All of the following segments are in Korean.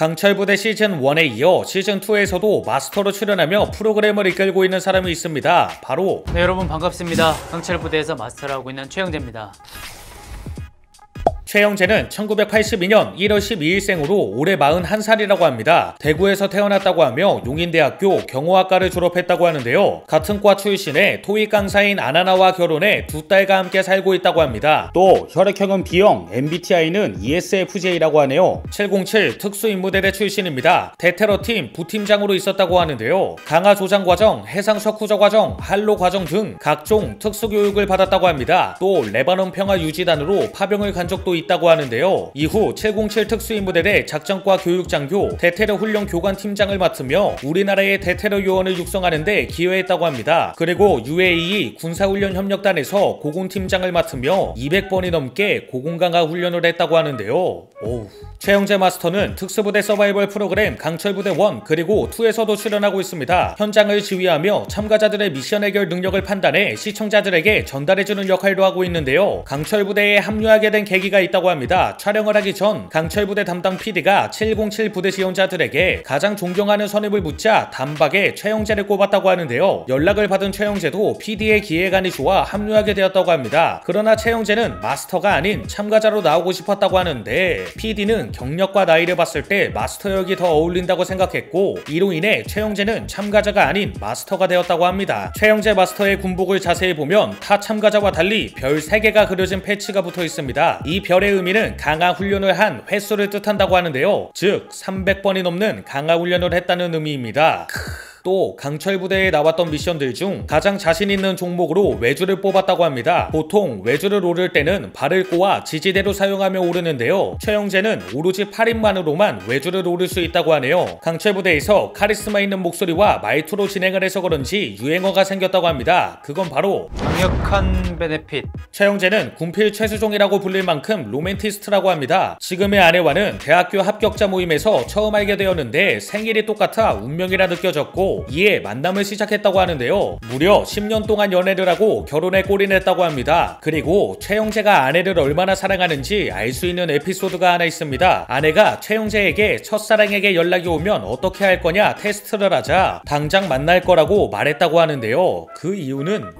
강철부대 시즌1에 이어 시즌2에서도 마스터로 출연하며 프로그램을 이끌고 있는 사람이 있습니다. 바로 여러분 반갑습니다. 강철부대에서 마스터를 하고 있는 최영재입니다. 최영재는 1982년 1월 12일생으로 올해 41살이라고 합니다. 대구에서 태어났다고 하며 용인대학교 경호학과를 졸업했다고 하는데요. 같은 과 출신의 토익 강사인 아나나와 결혼해 두 딸과 함께 살고 있다고 합니다. 또 혈액형은 B형, MBTI는 ESFJ라고 하네요. 707 특수임무대대 출신입니다. 대테러팀 부팀장으로 있었다고 하는데요. 강화 조장 과정, 해상 석후저 과정, 한로 과정 등 각종 특수교육을 받았다고 합니다. 또 레바논 평화 유지단으로 파병을 간 적도 있다고 하는데요. 이후 707 특수임무대대 작전과 교육장교, 대테러 훈련 교관 팀장을 맡으며 우리나라의 대테러 요원을 육성하는 데 기여했다고 합니다. 그리고 UAE 군사훈련 협력단에서 고군팀장을 맡으며 200번이 넘게 고군강화 훈련을 했다고 하는데요. 오우. 최영재 마스터는 특수부대 서바이벌 프로그램 강철부대 1 그리고 2에서도 출연하고 있습니다. 현장을 지휘하며 참가자들의 미션 해결 능력을 판단해 시청자들에게 전달해주는 역할도 하고 있는데요. 강철부대에 합류하게 된 계기가 있다고 합니다. 촬영을 하기 전 강철부대 담당 PD가 707 부대 지원자들에게 가장 존경하는 선임을 묻자 단박에 최영재를 꼽았다고 하는데요. 연락을 받은 최영재도 PD의 기획안이 좋아 합류하게 되었다고 합니다. 그러나 최영재는 마스터가 아닌 참가자로 나오고 싶었다고 하는데 PD는 경력과 나이를 봤을 때 마스터 역이 더 어울린다고 생각했고 이로 인해 최영재는 참가자가 아닌 마스터가 되었다고 합니다. 최영재 마스터의 군복을 자세히 보면 타 참가자와 달리 별 3개가 그려진 패치가 붙어 있습니다. 이 별의 의미는 강화 훈련을 한 횟수를 뜻한다고 하는데요. 즉 300번이 넘는 강화 훈련을 했다는 의미입니다. 또 강철부대에 나왔던 미션들 중 가장 자신 있는 종목으로 외주를 뽑았다고 합니다. 보통 외주를 오를 때는 발을 꼬아 지지대로 사용하며 오르는데요. 최영재는 오로지 팔힘만으로만 외주를 오를 수 있다고 하네요. 강철부대에서 카리스마 있는 목소리와 말투로 진행을 해서 그런지 유행어가 생겼다고 합니다. 그건 바로 강력한 베네핏. 최영재는 군필 최수종이라고 불릴 만큼 로맨티스트라고 합니다. 지금의 아내와는 대학교 합격자 모임에서 처음 알게 되었는데 생일이 똑같아 운명이라 느껴졌고 이에 만남을 시작했다고 하는데요. 무려 10년 동안 연애를 하고 결혼에 골인했다고 합니다. 그리고 최영재가 아내를 얼마나 사랑하는지 알 수 있는 에피소드가 하나 있습니다. 아내가 최영재에게 첫사랑에게 연락이 오면 어떻게 할 거냐 테스트를 하자 당장 만날 거라고 말했다고 하는데요. 그 이유는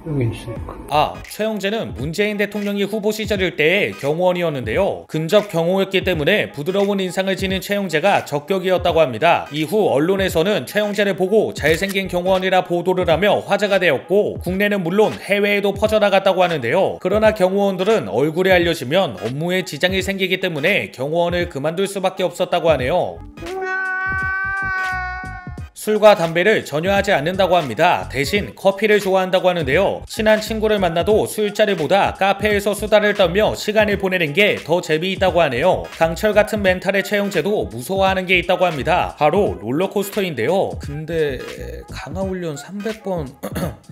최영재는 문재인 대통령이 후보 시절일 때의 경호원이었는데요. 근접 경호였기 때문에 부드러운 인상을 지닌 최영재가 적격이었다고 합니다. 이후 언론에서는 최영재를 보고 잘생긴 경호원이라 보도를 하며 화제가 되었고 국내는 물론 해외에도 퍼져나갔다고 하는데요. 그러나 경호원들은 얼굴이 알려지면 업무에 지장이 생기기 때문에 경호원을 그만둘 수밖에 없었다고 하네요. 술과 담배를 전혀 하지 않는다고 합니다. 대신 커피를 좋아한다고 하는데요. 친한 친구를 만나도 술자리보다 카페에서 수다를 떨며 시간을 보내는 게 더 재미있다고 하네요. 강철 같은 멘탈의 최영재도 무서워하는 게 있다고 합니다. 바로 롤러코스터인데요. 근데 강화훈련 300번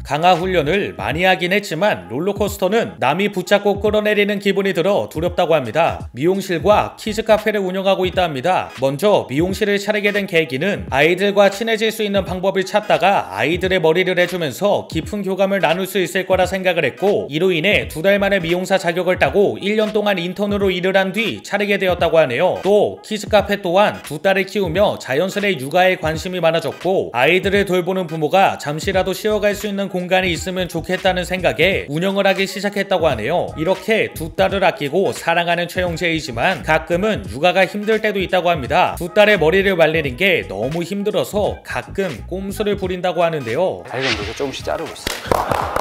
강화훈련을 많이 하긴 했지만 롤러코스터는 남이 붙잡고 끌어내리는 기분이 들어 두렵다고 합니다. 미용실과 키즈카페를 운영하고 있다 합니다. 먼저 미용실을 차리게 된 계기는 아이들과 친해질 수 있는 방법을 찾다가 아이들의 머리를 해주면서 깊은 교감을 나눌 수 있을 거라 생각을 했고 이로 인해 2달 만에 미용사 자격을 따고 1년 동안 인턴으로 일을 한 뒤 차리게 되었다고 하네요. 또 키즈카페 또한 2딸을 키우며 자연스레 육아에 관심이 많아졌고 아이들을 돌보는 부모가 잠시라도 쉬어갈 수 있는 공간이 있으면 좋겠다는 생각에 운영을 하기 시작했다고 하네요. 이렇게 2딸을 아끼고 사랑하는 최영재이지만 가끔은 육아가 힘들 때도 있다고 합니다. 2딸의 머리를 말리는 게 너무 힘들어서 가끔 꼼수를 부린다고 하는데요. 발견돼서 조금씩 자르고 있어요.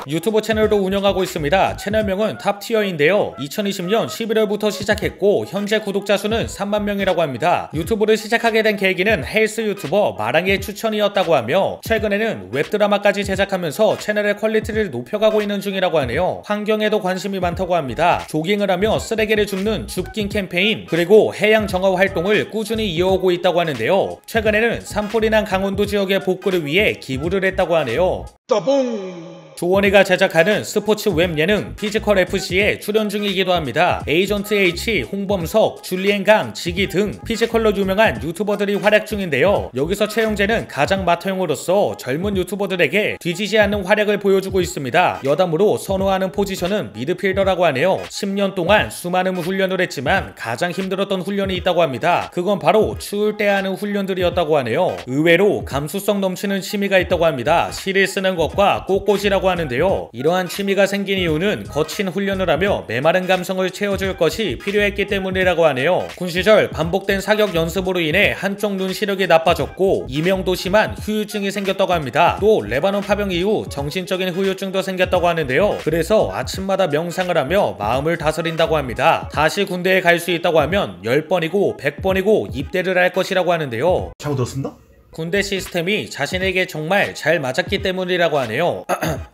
유튜브 채널도 운영하고 있습니다. 채널명은 탑티어인데요. 2020년 11월부터 시작했고 현재 구독자 수는 3만 명이라고 합니다. 유튜브를 시작하게 된 계기는 헬스 유튜버 마랑의 추천이었다고 하며 최근에는 웹드라마까지 제작하면서 채널의 퀄리티를 높여가고 있는 중이라고 하네요. 환경에도 관심이 많다고 합니다. 조깅을 하며 쓰레기를 줍는 줍깅 캠페인 그리고 해양 정화 활동을 꾸준히 이어오고 있다고 하는데요. 최근에는 산불이 난 강원도 지역의 복구를 위해 기부를 했다고 하네요. 따봉! 조원희가 제작하는 스포츠 웹 예능 피지컬 FC에 출연 중이기도 합니다. 에이전트 H, 홍범석, 줄리엔 강, 지기 등 피지컬로 유명한 유튜버들이 활약 중인데요. 여기서 최영재는 가장 마태형으로서 젊은 유튜버들에게 뒤지지 않는 활약을 보여주고 있습니다. 여담으로 선호하는 포지션은 미드필더라고 하네요. 10년 동안 수많은 훈련을 했지만 가장 힘들었던 훈련이 있다고 합니다. 그건 바로 추울 때 하는 훈련들이었다고 하네요. 의외로 감수성 넘치는 취미가 있다고 합니다. 시를 쓰는 것과 꽃꽂이라고 하는데요. 이러한 취미가 생긴 이유는 거친 훈련을 하며 메마른 감성을 채워줄 것이 필요했기 때문이라고 하네요. 군 시절 반복된 사격 연습으로 인해 한쪽 눈 시력이 나빠졌고 이명도 심한 후유증이 생겼다고 합니다. 또 레바논 파병 이후 정신적인 후유증도 생겼다고 하는데요. 그래서 아침마다 명상을 하며 마음을 다스린다고 합니다. 다시 군대에 갈 수 있다고 하면 10번이고 100번이고 입대를 할 것이라고 하는데요. 잘못들었습니다. 군대 시스템이 자신에게 정말 잘 맞았기 때문이라고 하네요.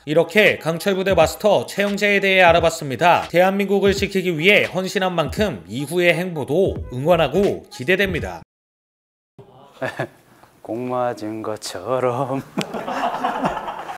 이렇게 강철부대 마스터 최영재에 대해 알아봤습니다. 대한민국을 지키기 위해 헌신한 만큼 이후의 행보도 응원하고 기대됩니다. 공 맞은 것처럼